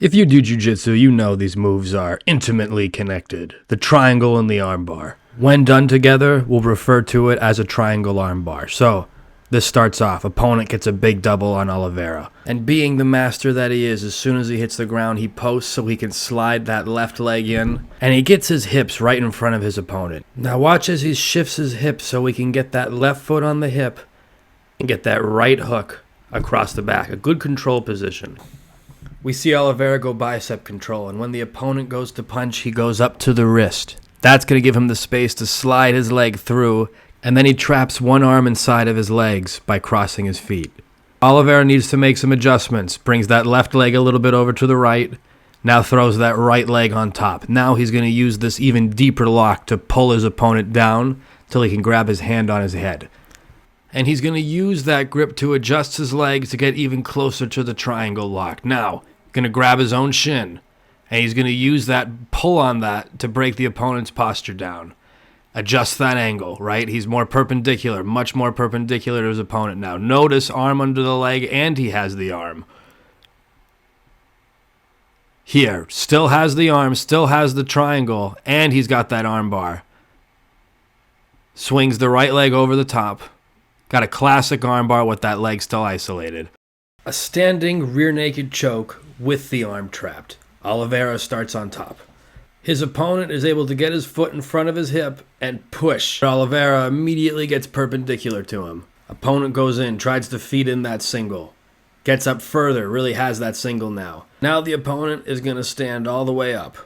If you do jiu-jitsu, you know these moves are intimately connected. The triangle and the armbar. When done together, we'll refer to it as a triangle armbar. So, this starts off. Opponent gets a big double on Oliveira. And being the master that he is, as soon as he hits the ground, he posts so he can slide that left leg in. And he gets his hips right in front of his opponent. Now watch as he shifts his hips so he can get that left foot on the hip and get that right hook across the back. A good control position. We see Oliveira go bicep control, and when the opponent goes to punch, he goes up to the wrist. That's going to give him the space to slide his leg through, and then he traps one arm inside of his legs by crossing his feet. Oliveira needs to make some adjustments. Brings that left leg a little bit over to the right. Now throws that right leg on top. Now he's going to use this even deeper lock to pull his opponent down till he can grab his hand on his head. And he's going to use that grip to adjust his legs to get even closer to the triangle lock. Now, going to grab his own shin, and he's going to use that pull on that to break the opponent's posture down. Adjust that angle, right? He's more perpendicular, much more perpendicular to his opponent now. Notice arm under the leg, and he has the arm. Here, still has the arm, still has the triangle, and he's got that arm bar. Swings the right leg over the top. Got a classic arm bar with that leg still isolated. A standing rear naked choke with the arm trapped. Oliveira starts on top. His opponent is able to get his foot in front of his hip and push. Oliveira immediately gets perpendicular to him. Opponent goes in, tries to feed in that single. Gets up further, really has that single now. Now the opponent is going to stand all the way up.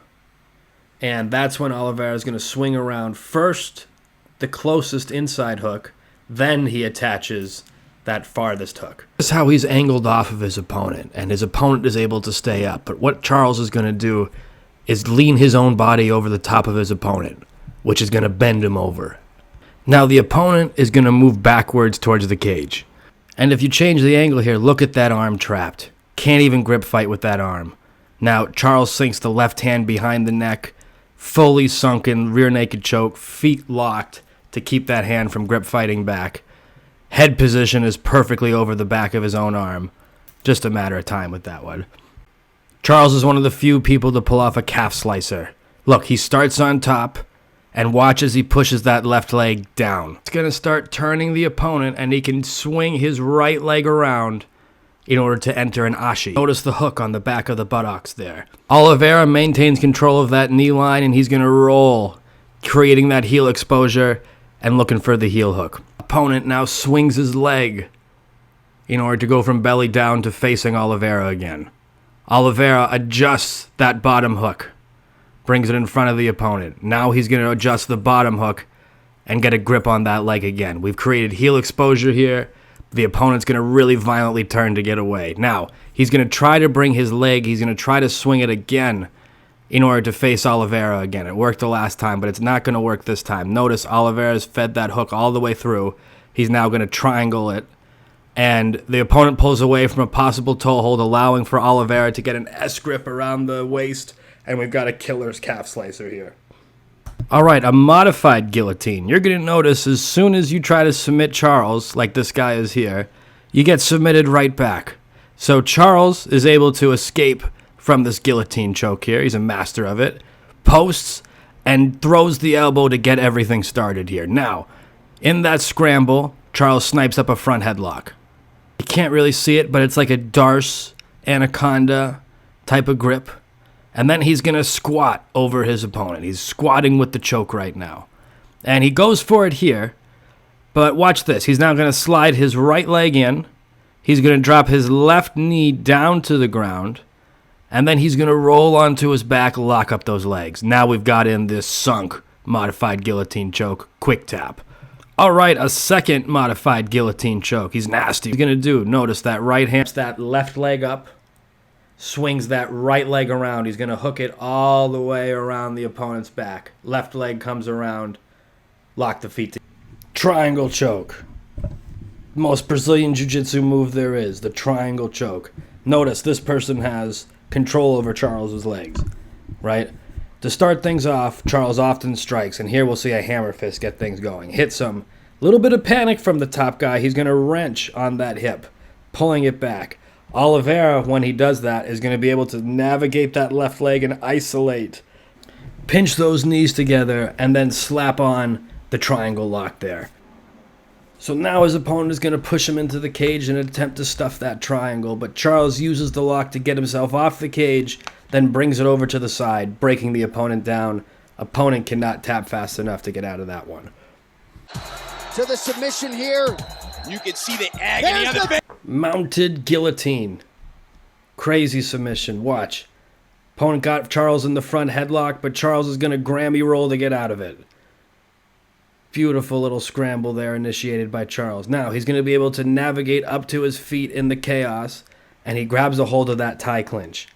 And that's when Oliveira is going to swing around first the closest inside hook, then he attaches that farthest hook. This is how he's angled off of his opponent, and his opponent is able to stay up. But what Charles is going to do is lean his own body over the top of his opponent, which is going to bend him over. Now the opponent is going to move backwards towards the cage. And if you change the angle here, look at that arm trapped. Can't even grip fight with that arm. Now Charles sinks the left hand behind the neck, fully sunken, rear naked choke, feet locked to keep that hand from grip fighting back. Head position is perfectly over the back of his own arm. Just a matter of time with that one. Charles is one of the few people to pull off a calf slicer. Look, he starts on top, and watch as he pushes that left leg down. It's going to start turning the opponent, and he can swing his right leg around in order to enter an ashi. Notice the hook on the back of the buttocks there. Oliveira maintains control of that knee line, and he's going to roll, creating that heel exposure and looking for the heel hook. Opponent now swings his leg in order to go from belly down to facing Oliveira again. Oliveira adjusts that bottom hook, brings it in front of the opponent. Now he's going to adjust the bottom hook and get a grip on that leg again. We've created heel exposure here. The opponent's going to really violently turn to get away. Now, he's going to try to bring his leg, he's going to try to swing it again in order to face Oliveira again. It worked the last time, but it's not going to work this time. Notice Oliveira's fed that hook all the way through. He's now going to triangle it, and the opponent pulls away from a possible toe hold, allowing for Oliveira to get an S grip around the waist, and we've got a killer's calf slicer here. All right, a modified guillotine. You're going to notice as soon as you try to submit Charles, like this guy is here, you get submitted right back. So Charles is able to escape from this guillotine choke here. He's a master of it. Posts and throws the elbow to get everything started here. Now, in that scramble, Charles snipes up a front headlock. You can't really see it, but it's like a Darce, Anaconda type of grip. And then he's going to squat over his opponent. He's squatting with the choke right now. And he goes for it here. But watch this. He's now going to slide his right leg in. He's going to drop his left knee down to the ground. And then he's going to roll onto his back, lock up those legs. Now we've got in this sunk modified guillotine choke, quick tap. All right, a second modified guillotine choke. He's nasty. What he's going to do, notice that right hand, that left leg up, swings that right leg around. He's going to hook it all the way around the opponent's back. Left leg comes around, lock the feet together. Triangle choke. Most Brazilian Jiu-Jitsu move there is, the triangle choke. Notice this person has control over Charles's legs, right? To start things off, Charles often strikes, and here we'll see a hammer fist get things going. Hits him. A little bit of panic from the top guy. He's going to wrench on that hip, pulling it back. Oliveira, when he does that, is going to be able to navigate that left leg and isolate. Pinch those knees together and then slap on the triangle lock there. So now his opponent is going to push him into the cage and attempt to stuff that triangle, but Charles uses the lock to get himself off the cage, then brings it over to the side, breaking the opponent down. Opponent cannot tap fast enough to get out of that one. To the submission here. You can see the agony on the face. Mounted guillotine. Crazy submission. Watch. Opponent got Charles in the front headlock, but Charles is going to Grammy roll to get out of it. Beautiful little scramble there initiated by Charles. Now he's going to be able to navigate up to his feet in the chaos, and he grabs a hold of that tie clinch.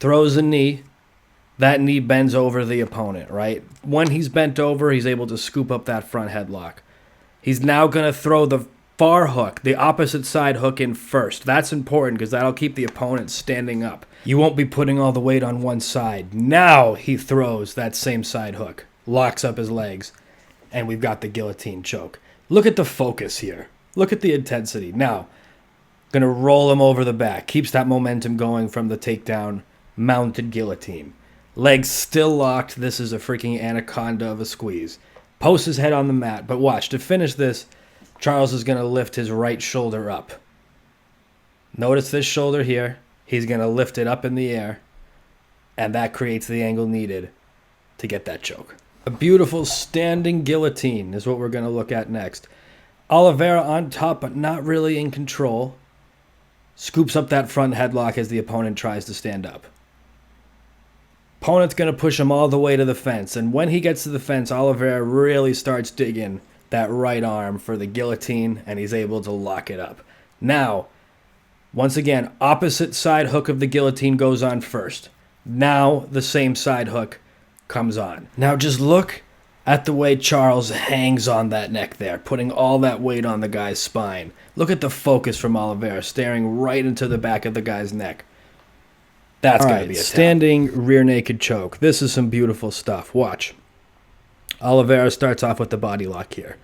Throws a knee. That knee bends over the opponent, right? When he's bent over, he's able to scoop up that front headlock. He's now going to throw the far hook, the opposite side hook in first. That's important because that'll keep the opponent standing up. You won't be putting all the weight on one side. Now he throws that same side hook, locks up his legs, and we've got the guillotine choke. Look at the focus here. Look at the intensity. Now, going to roll him over the back. Keeps that momentum going from the takedown. Mounted guillotine. Legs still locked. This is a freaking anaconda of a squeeze. Posts his head on the mat. But watch, to finish this, Charles is going to lift his right shoulder up. Notice this shoulder here. He's going to lift it up in the air. And that creates the angle needed to get that choke. A beautiful standing guillotine is what we're going to look at next. Oliveira on top, but not really in control. Scoops up that front headlock as the opponent tries to stand up. Opponent's going to push him all the way to the fence. And when he gets to the fence, Oliveira really starts digging that right arm for the guillotine, and he's able to lock it up. Now, once again, opposite side hook of the guillotine goes on first. Now the same side hook comes on. Now just look at the way Charles hangs on that neck there, putting all that weight on the guy's spine. Look at the focus from Oliveira, staring right into the back of the guy's neck. That's got to be a standing rear naked choke. This is some beautiful stuff. Watch. Oliveira starts off with the body lock here.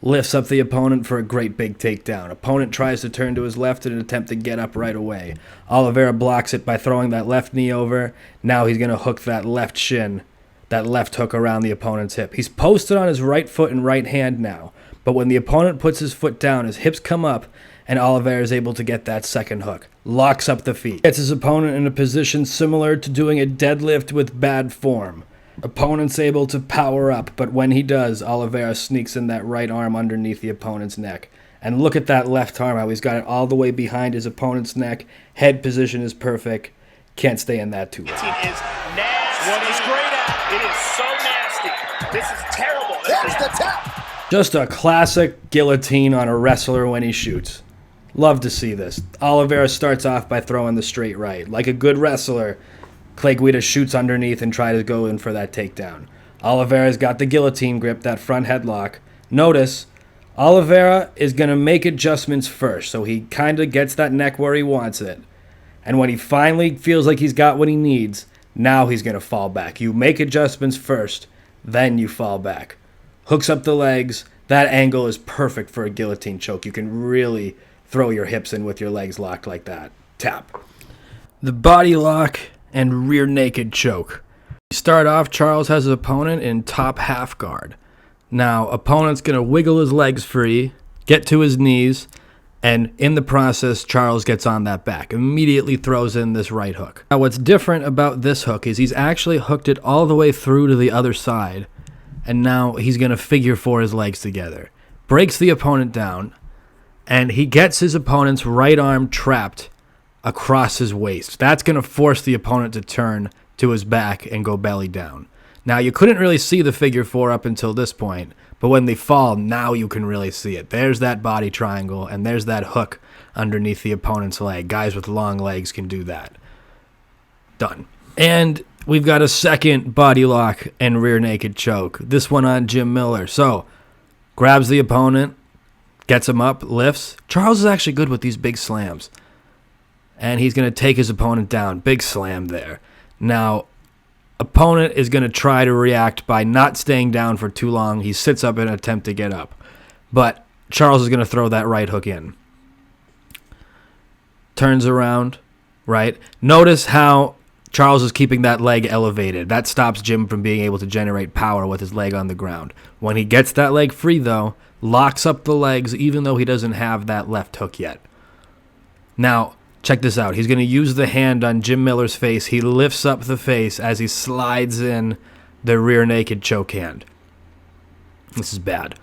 Lifts up the opponent for a great big takedown. Opponent tries to turn to his left in an attempt to get up right away. Oliveira blocks it by throwing that left knee over. Now he's going to hook that left shin, that left hook around the opponent's hip. He's posted on his right foot and right hand now. But when the opponent puts his foot down, his hips come up, and Oliveira is able to get that second hook. Locks up the feet. Gets his opponent in a position similar to doing a deadlift with bad form. Opponent's able to power up, but when he does, Oliveira sneaks in that right arm underneath the opponent's neck. And look at that left arm, how he's got it all the way behind his opponent's neck. Head position is perfect. Can't stay in that too long. It is nasty. What he's great at. It is so nasty. This is terrible. There's the tap. Just a classic guillotine on a wrestler when he shoots. Love to see this. Oliveira starts off by throwing the straight right. Like a good wrestler, Clay Guida shoots underneath and tries to go in for that takedown. Oliveira's got the guillotine grip, that front headlock. Notice, Oliveira is going to make adjustments first, so he kind of gets that neck where he wants it. And when he finally feels like he's got what he needs, now he's going to fall back. You make adjustments first, then you fall back. Hooks up the legs. That angle is perfect for a guillotine choke. You can really throw your hips in with your legs locked like that. Tap. The body lock and rear naked choke. Start off, Charles has his opponent in top half guard. Now, opponent's going to wiggle his legs free, get to his knees, and in the process, Charles gets on that back. Immediately throws in this right hook. Now, what's different about this hook is he's actually hooked it all the way through to the other side, and now he's going to figure four his legs together. Breaks the opponent down, and he gets his opponent's right arm trapped across his waist. That's going to force the opponent to turn to his back and go belly down. Now, you couldn't really see the figure four up until this point, but when they fall, now you can really see it. There's that body triangle, and there's that hook underneath the opponent's leg. Guys with long legs can do that. Done. And we've got a second body lock and rear naked choke. This one on Jim Miller. So, grabs the opponent, gets him up, lifts. Charles is actually good with these big slams. And he's going to take his opponent down. Big slam there. Now, opponent is going to try to react by not staying down for too long. He sits up in an attempt to get up. 'But Charles is going to throw that right hook in. turns around, right? Notice how Charles is keeping that leg elevated. That stops Jim from being able to generate power with his leg on the ground. When he gets that leg free, though, locks up the legs even though he doesn't have that left hook yet. Now, check this out. He's going to use the hand on Jim Miller's face. He lifts up the face as he slides in the rear naked choke hand. This is bad.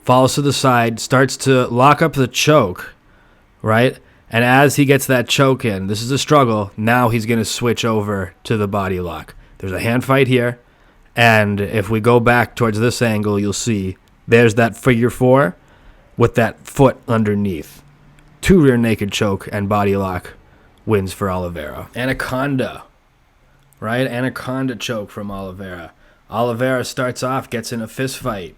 Falls to the side, starts to lock up the choke, right? And as he gets that choke in, this is a struggle. Now he's going to switch over to the body lock. There's a hand fight here. And if we go back towards this angle, you'll see there's that figure four with that foot underneath. 2 rear naked choke and body lock wins for Oliveira. Anaconda, right? Anaconda choke from Oliveira. Oliveira starts off, gets in a fist fight,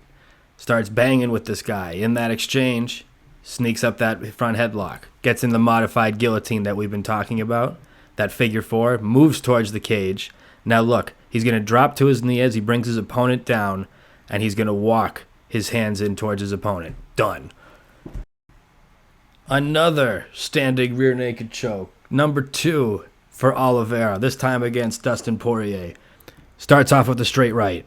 starts banging with this guy. In that exchange, sneaks up that front headlock, gets in the modified guillotine that we've been talking about, that figure four, moves towards the cage. Now look, he's going to drop to his knee as he brings his opponent down, and he's going to walk his hands in towards his opponent. Done. Another standing rear naked choke. Number 2 for Oliveira, this time against Dustin Poirier. Starts off with a straight right.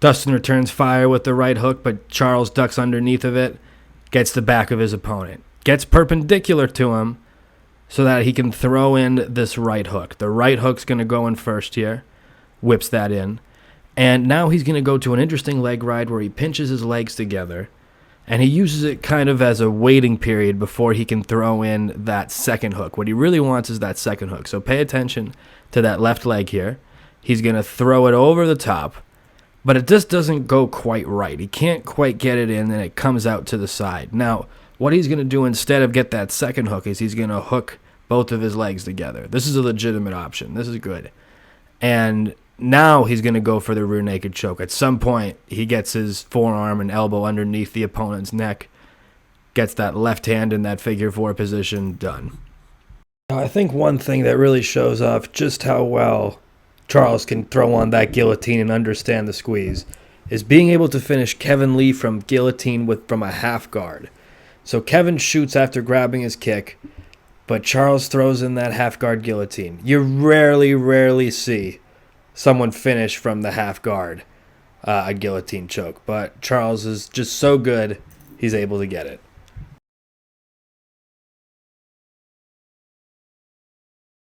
Dustin returns fire with the right hook, but Charles ducks underneath of it, gets the back of his opponent. Gets perpendicular to him so that he can throw in this right hook. The right hook's going to go in first here. Whips that in. And now he's going to go to an interesting leg ride where he pinches his legs together, and he uses it kind of as a waiting period before he can throw in that second hook. What he really wants is that second hook. So pay attention to that left leg here. He's going to throw it over the top, but it just doesn't go quite right. He can't quite get it in, and it comes out to the side. Now, what he's going to do instead of get that second hook is he's going to hook both of his legs together. This is a legitimate option. This is good. And now he's going to go for the rear naked choke. At some point, he gets his forearm and elbow underneath the opponent's neck, gets that left hand in that figure four position, done. I think one thing that really shows off just how well Charles can throw on that guillotine and understand the squeeze is being able to finish Kevin Lee from guillotine from a half guard. So Kevin shoots after grabbing his kick, but Charles throws in that half guard guillotine. You rarely see someone finish from the half guard a guillotine choke, but Charles is just so good, he's able to get it.